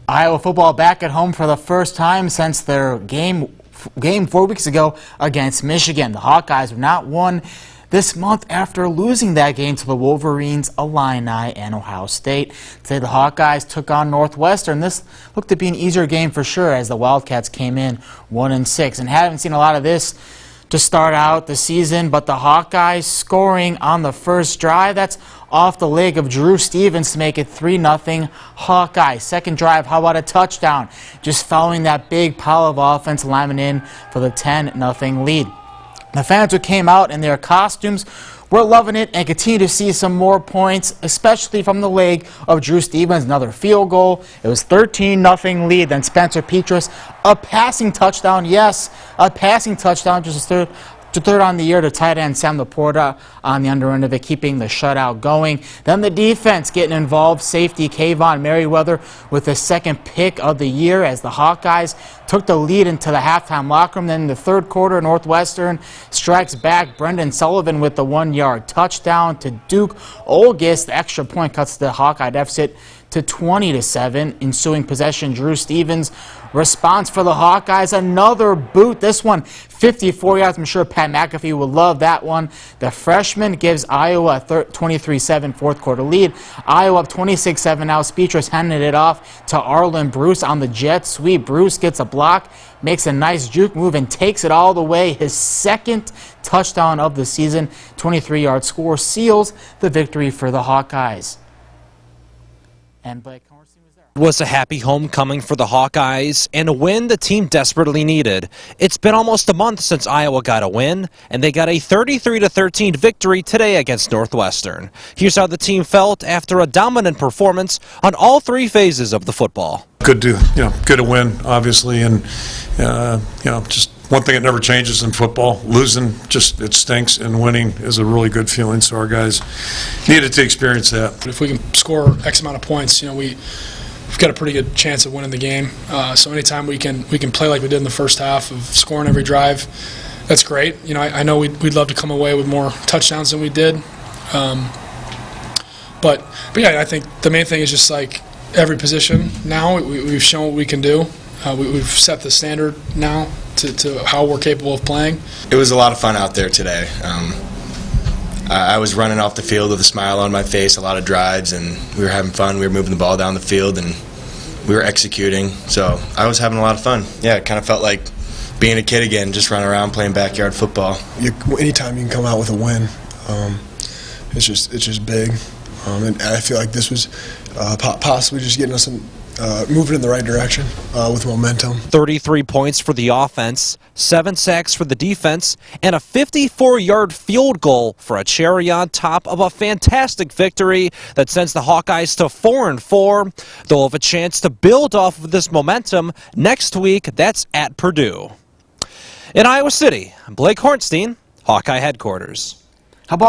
Iowa football back at home for the first time since their game 4 weeks ago against Michigan. The Hawkeyes have not won this month after losing that game to the Wolverines, Illini, and Ohio State. Today the Hawkeyes took on Northwestern. This looked to be an easier game for sure as the Wildcats came in 1-6 and haven't seen a lot of this to start out the season, but the Hawkeyes scoring on the first drive. That's off the leg of Drew Stevens to make it 3-0 Hawkeyes. Second drive, how about a touchdown? Just following that big pile of offense linemen in for the 10-0 lead. The fans who came out in their costumes were loving it and continue to see some more points, especially from the leg of Drew Stevens. Another field goal. It was 13-0 lead. Then Spencer Petras, a passing touchdown. Yes, a passing touchdown. Just a third on the year to tight end Sam Laporta on the under end of it, keeping the shutout going. Then the defense getting involved. Safety Kayvon Merriweather with the second pick of the year as the Hawkeyes took the lead into the halftime locker room. Then in the third quarter, Northwestern strikes back. Brendan Sullivan with the 1-yard touchdown to Duke Olgis. The extra point cuts the Hawkeye deficit to 20-7. Ensuing possession, Drew Stevens response for the Hawkeyes, another boot. This one 54 yards. I'm sure Pat McAfee will love that one. The freshman gives Iowa a 23-7 fourth quarter lead. Iowa up 26-7 now. Petras handed it off to Arlen Bruce on the jet sweep. Bruce gets a block, makes a nice juke move, and takes it all the way. His second touchdown of the season. 23-yard score seals the victory for the Hawkeyes. And Blake was there. Was a happy homecoming for the Hawkeyes and a win the team desperately needed. It's been almost a month since Iowa got a win, and they got a 33-13 victory today against Northwestern. Here's how the team felt after a dominant performance on all three phases of the football. Good to win, obviously, and just one thing that never changes in football: losing, it stinks, and winning is a really good feeling. So our guys needed to experience that. If we can score X amount of points, we've got a pretty good chance of winning the game. So anytime we can play like we did in the first half of scoring every drive, that's great. I know we'd love to come away with more touchdowns than we did. But yeah, I think the main thing is just like every position now we've shown what we can do. We've set the standard now to how we're capable of playing. It was a lot of fun out there today. I was running off the field with a smile on my face, a lot of drives, and we were having fun. We were moving the ball down the field, and we were executing. So I was having a lot of fun. Yeah, it kind of felt like being a kid again, just running around playing backyard football. Anytime you can come out with a win, it's just big. And I feel like this was possibly just getting us moving in the right direction with momentum. 33 points for the offense, 7 sacks for the defense, and a 54-yard field goal for a cherry on top of a fantastic victory that sends the Hawkeyes to 4-4. They'll have a chance to build off of this momentum next week. That's at Purdue. In Iowa City, Blake Hornstein, Hawkeye Headquarters. How about